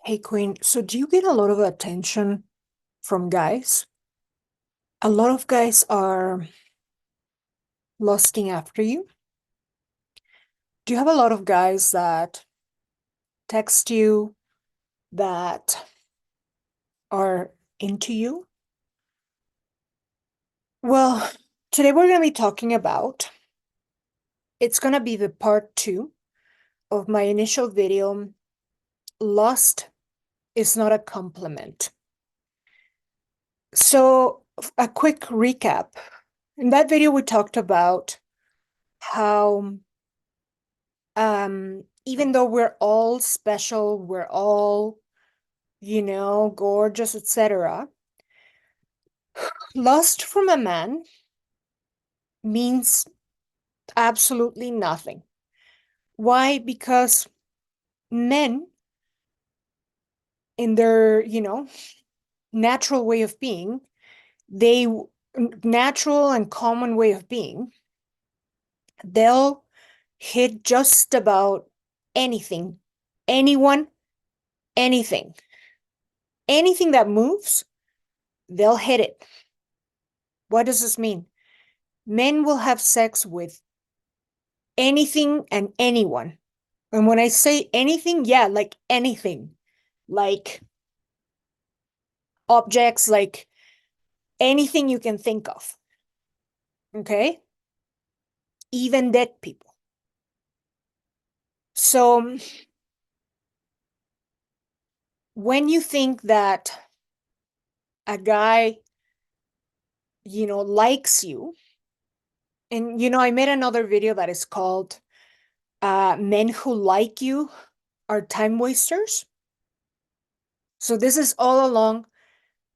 Hey, Queen, so do you get a lot of attention from guys? A lot of guys are lusting after you. Do you have a lot of guys that text you, that are into you? Well, today we're going to be talking about, it's going to be the part 2 of my initial video, Lust is Not a Compliment. So, a quick recap. In that video, we talked about how even though we're all special, we're all, gorgeous, etc., lust from a man means absolutely nothing. Why? Because men, in their, natural way of being, they natural and common way of being, they'll hit just about anything, anyone, anything. Anything that moves, they'll hit it. What does this mean? Men will have sex with anything and anyone. And when I say anything, yeah, like anything, like objects, like anything you can think of. Okay? Even dead people. So when you think that a guy, likes you, and I made another video that is called Men Who Like You Are Time Wasters. So this is all along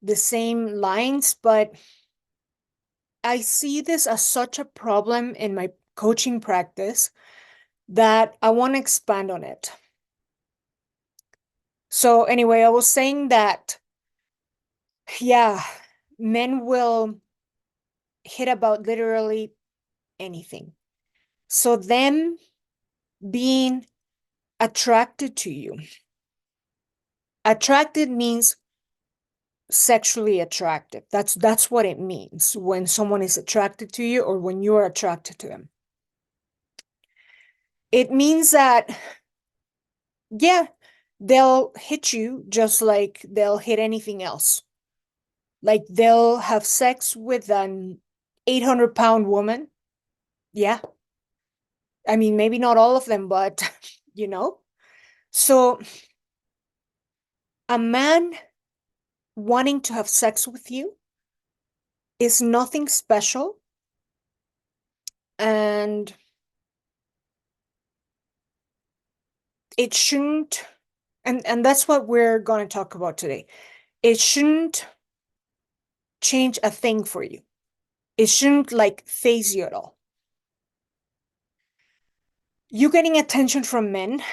the same lines, but I see this as such a problem in my coaching practice that I want to expand on it. So anyway, I was saying that, yeah, men will hit about literally anything. So them being attracted to you. Attracted means sexually attractive. That's what it means when someone is attracted to you or when you are attracted to them. It means that, yeah, they'll hit you just like they'll hit anything else. Like they'll have sex with an 800-pound woman. Yeah. I mean, maybe not all of them, but, So a man wanting to have sex with you is nothing special. And it shouldn't, and that's what we're going to talk about today. It shouldn't change a thing for you. It shouldn't like phase you at all. You getting attention from men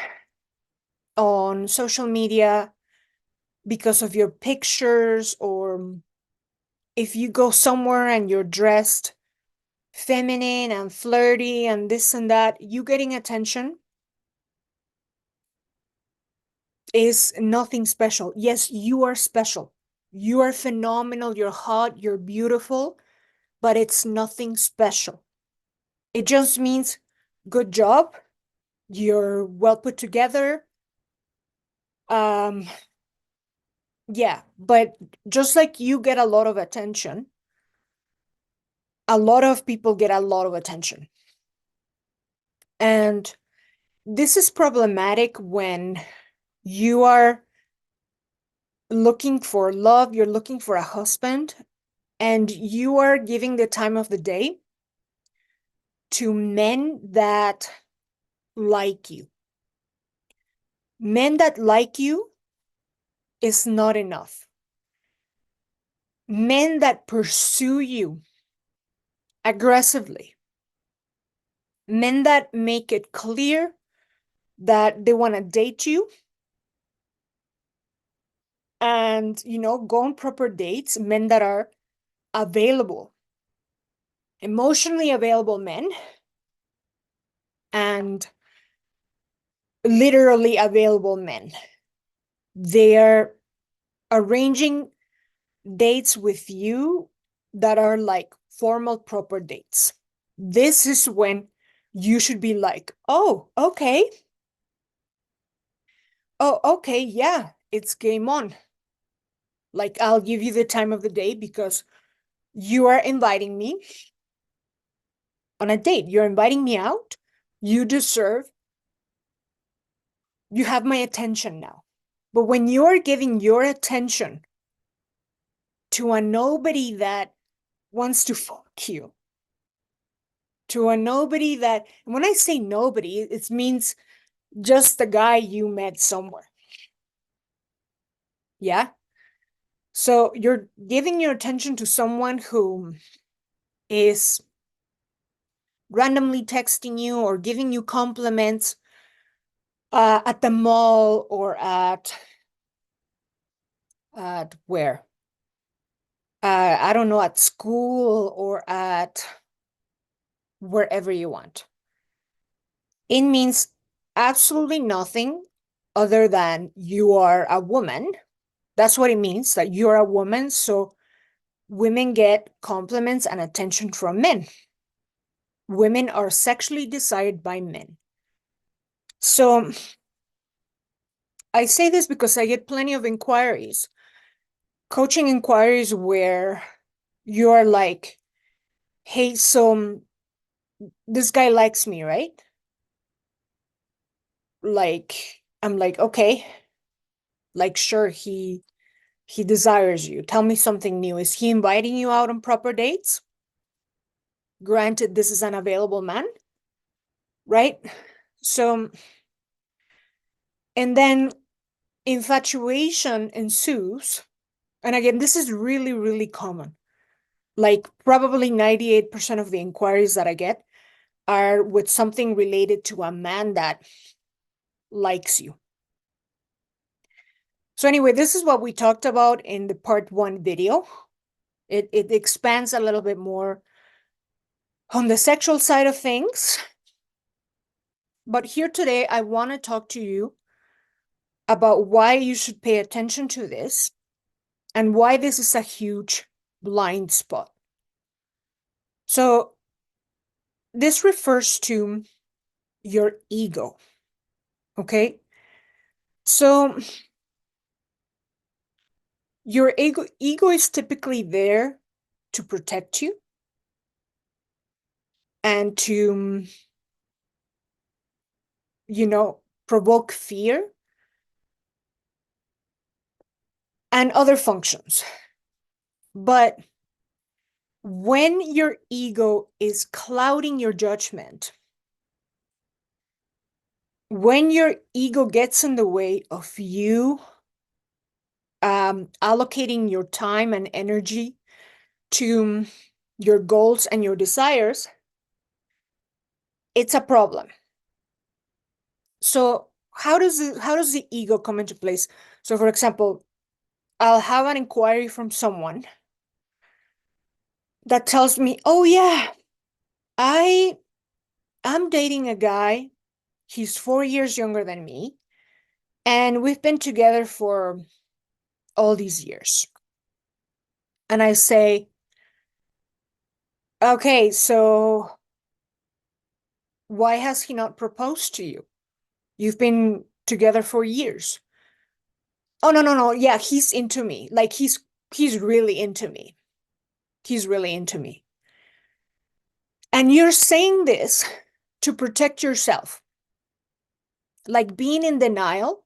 on social media because of your pictures, or if you go somewhere and you're dressed feminine and flirty and this and that, you getting attention is nothing special. Yes, you are special. You are phenomenal. You're hot. You're beautiful, but it's nothing special. It just means good job. You're well put together. Yeah, but just like you get a lot of attention, a lot of people get a lot of attention. And this is problematic when you are looking for love, you're looking for a husband, and you are giving the time of the day to men that like you. Men that like you is not enough. Men that pursue you aggressively, men that make it clear that they want to date you and, go on proper dates, men that are available, emotionally available men, and literally available men. they're arranging dates with you that are like formal, proper dates. This is when you should be like, oh, okay. Oh, okay, yeah, it's game on. Like, I'll give you the time of the day because you are inviting me on a date. You're inviting me out. You deserve, you have my attention now. But when you are giving your attention to a nobody that wants to fuck you, to a nobody that, when I say nobody, it means just the guy you met somewhere. Yeah. So you're giving your attention to someone who is randomly texting you or giving you compliments at the mall or at where? I don't know, at school or at wherever you want. It means absolutely nothing other than you are a woman. That's what it means, that you're a woman. So women get compliments and attention from men. Women are sexually desired by men. So I say this because I get plenty of inquiries, coaching inquiries where you're like, hey, so this guy likes me, right? Like, I'm like, okay, like, sure, he desires you. Tell me something new. Is he inviting you out on proper dates? Granted, this is an available man, right? So, and then infatuation ensues. And again, this is really, really common. Like probably 98% of the inquiries that I get are with something related to a man that likes you. So anyway, this is what we talked about in the part 1 video. It expands a little bit more on the sexual side of things. But here today, I want to talk to you about why you should pay attention to this and why this is a huge blind spot. So this refers to your ego, okay? So your ego is typically there to protect you and to, provoke fear and other functions. But when your ego is clouding your judgment, when your ego gets in the way of you allocating your time and energy to your goals and your desires, it's a problem. So how does the ego come into place? So for example, I'll have an inquiry from someone that tells me, oh yeah, I'm dating a guy. He's 4 years younger than me, and we've been together for all these years. And I say, okay, so why has he not proposed to you? You've been together for years. Oh, no, no, no. Yeah, he's into me. Like he's really into me. He's really into me. And you're saying this to protect yourself. Like being in denial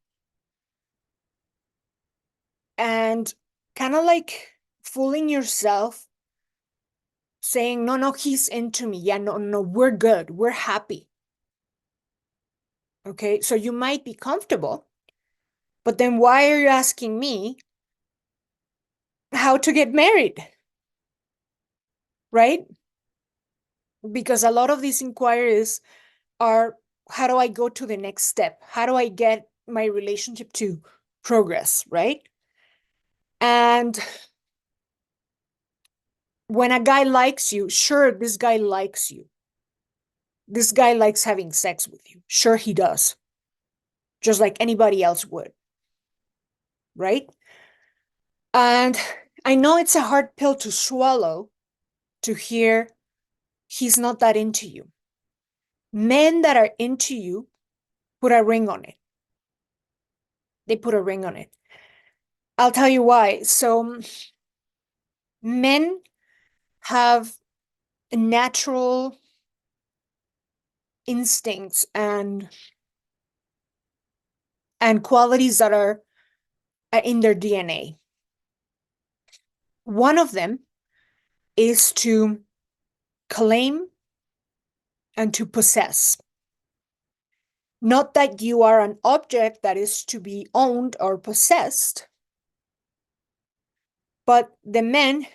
and kind of like fooling yourself, saying, no, no, he's into me. Yeah, no, no, we're good. We're happy. Okay, so you might be comfortable, but then why are you asking me how to get married? Right? Because a lot of these inquiries are, how do I go to the next step? How do I get my relationship to progress? Right? And when a guy likes you, sure, this guy likes you. This guy likes having sex with you. Sure, he does. Just like anybody else would. right? And I know it's a hard pill to swallow to hear he's not that into you. Men that are into you put a ring on it. They put a ring on it. I'll tell you why. So men have natural instincts and qualities that are in their DNA. One of them is to claim and to possess. Not that you are an object that is to be owned or possessed, but the men,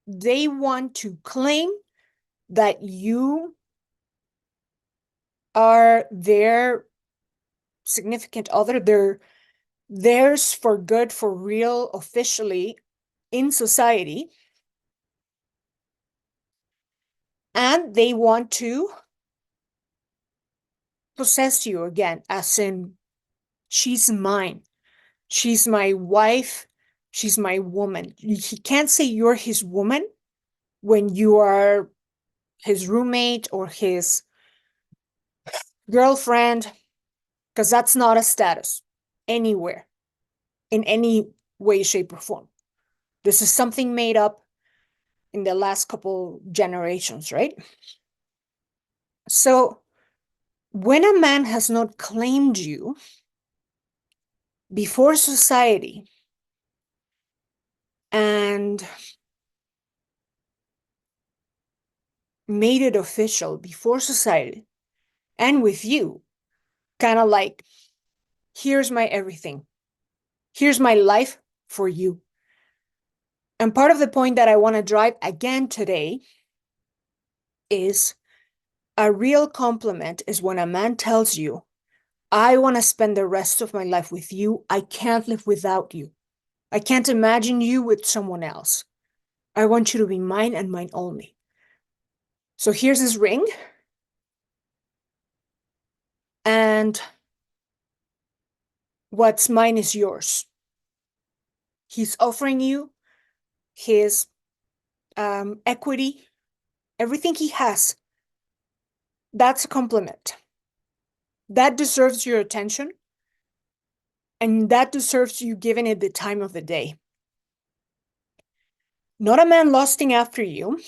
they want to claim that you are their significant other, they're theirs for good, for real, officially in society. And they want to possess you again, as in, she's mine. She's my wife. She's my woman. He can't say you're his woman when you are his roommate or his girlfriend, because that's not a status anywhere, in any way, shape, or form. This is something made up in the last couple generations, right? So when a man has not claimed you before society and made it official before society and with you, kind of like, here's my everything, here's my life for you. And part of the point that I want to drive again today is a real compliment is when a man tells you, I want to spend the rest of my life with you. I can't live without you. I can't imagine you with someone else. I want you to be mine and mine only. So here's his ring. And what's mine is yours. He's offering you his equity, everything he has. That's a compliment. That deserves your attention. And that deserves you giving it the time of the day. Not a man lusting after you.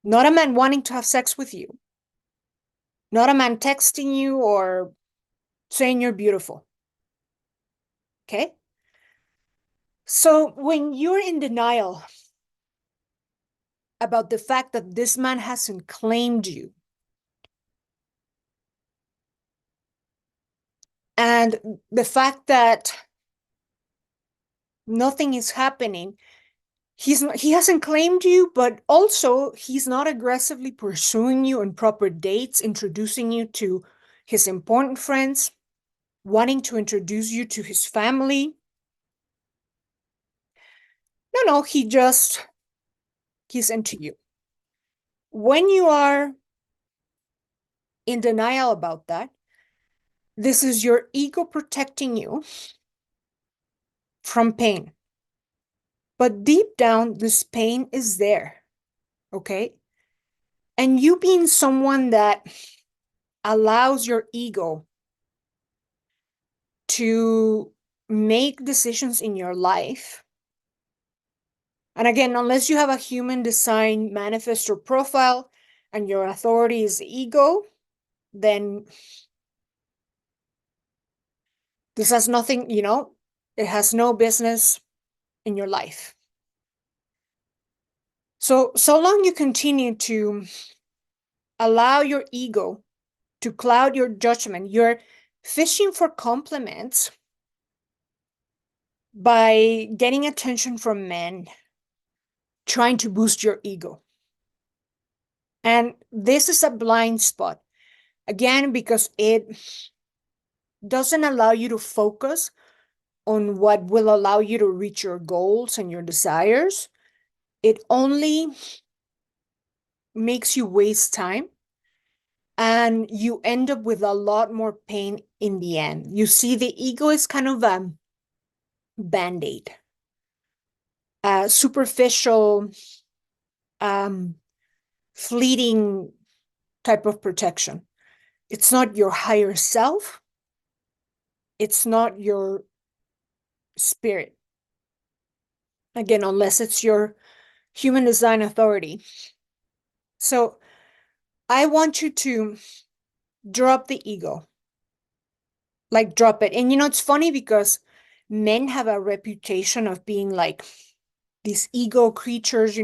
Not a man wanting to have sex with you. Not a man texting you or saying you're beautiful. Okay? So when you're in denial about the fact that this man hasn't claimed you, and the fact that nothing is happening, he hasn't claimed you, but also he's not aggressively pursuing you on proper dates, introducing you to his important friends, wanting to introduce you to his family. No, he's into you. When you are in denial about that, this is your ego protecting you from pain. But deep down, this pain is there, okay? And you being someone that allows your ego to make decisions in your life. And again, unless you have a human design manifestor profile and your authority is ego, then this has nothing, it has no business in your life. So long you continue to allow your ego to cloud your judgment, you're fishing for compliments by getting attention from men, trying to boost your ego. And this is a blind spot, again, because it doesn't allow you to focus on what will allow you to reach your goals and your desires. It only makes you waste time, and you end up with a lot more pain in the end. You see, the ego is kind of band-aid, superficial, um, fleeting type of protection. It's not your higher self. It's not your spirit. Again, unless it's your human design authority. So I want you to drop the ego. Like, drop it. And it's funny because men have a reputation of being like these ego creatures.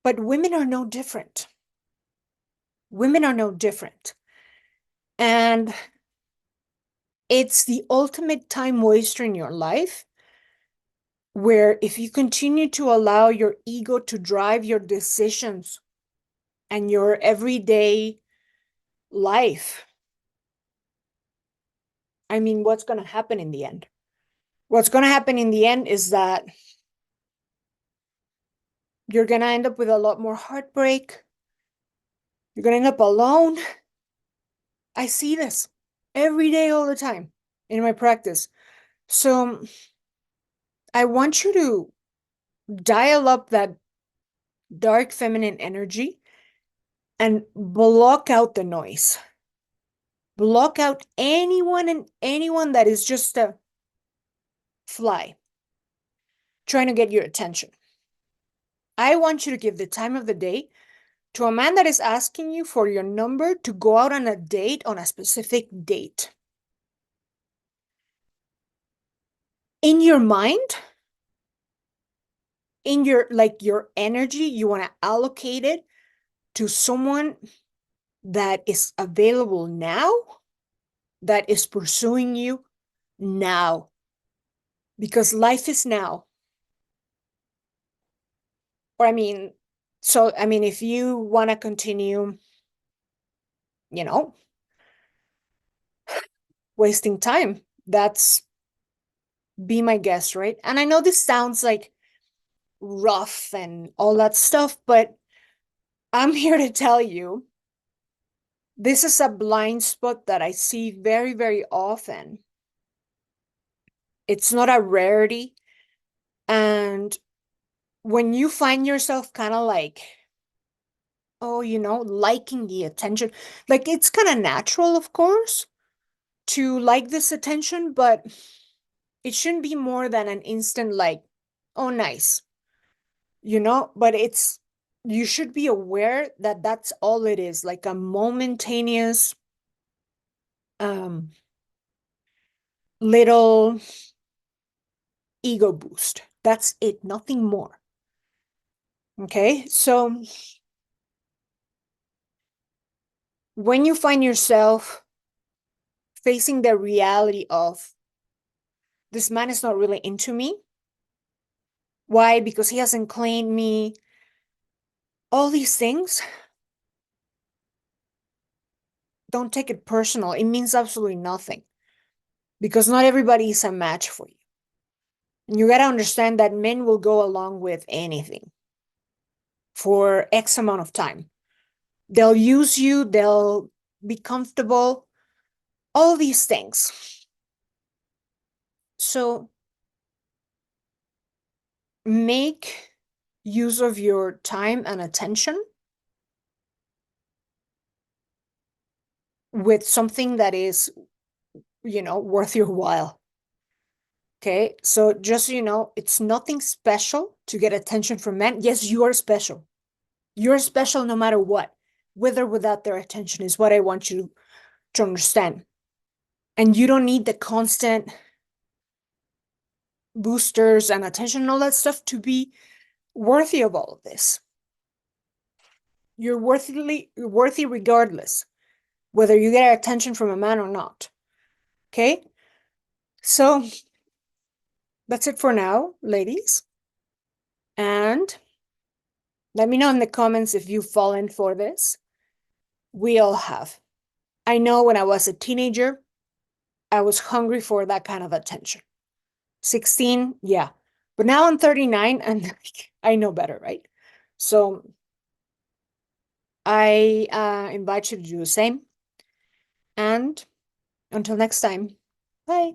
But women are no different. Women are no different. And it's the ultimate time waster in your life, where if you continue to allow your ego to drive your decisions and your everyday life, I mean, what's going to happen in the end? What's going to happen in the end is that you're going to end up with a lot more heartbreak. You're going to end up alone. I see this every day, all the time in my practice. So I want you to dial up that dark feminine energy and block out the noise. Block out anyone that is just a fly trying to get your attention. I want you to give the time of the day to a man that is asking you for your number to go out on a date, on a specific date. In your mind, in your energy, you want to allocate it to someone that is available now, that is pursuing you now. Because life is now. Or if you want to continue, you know, wasting time, that's be my guest, right? And I know this sounds like rough and all that stuff, but I'm here to tell you this is a blind spot that I see very, very often. It's not a rarity. And when you find yourself kind of like, oh, liking the attention, like it's kind of natural, of course, to like this attention, but it shouldn't be more than an instant like, oh, nice, but you should be aware that that's all it is, like a momentaneous um little ego boost. That's it, nothing more. Okay, so when you find yourself facing the reality of this man is not really into me, why? Because he hasn't claimed me, all these things, don't take it personal. It means absolutely nothing, because not everybody is a match for you. And you got to understand that men will go along with anything for X amount of time. They'll use you, they'll be comfortable, all these things. So make use of your time and attention with something that is, worth your while. Okay, so just so you know, it's nothing special to get attention from men. Yes, you are special. You're special no matter what, with or without their attention, is what I want you to understand. And you don't need the constant boosters and attention and all that stuff to be worthy of all of this. You're worthy regardless, whether you get attention from a man or not. Okay? So that's it for now, ladies. And let me know in the comments if you've fallen for this. We all have. I know when I was a teenager, I was hungry for that kind of attention. 16, yeah. But now I'm 39 and I know better, right? So I invite you to do the same. And until next time, bye.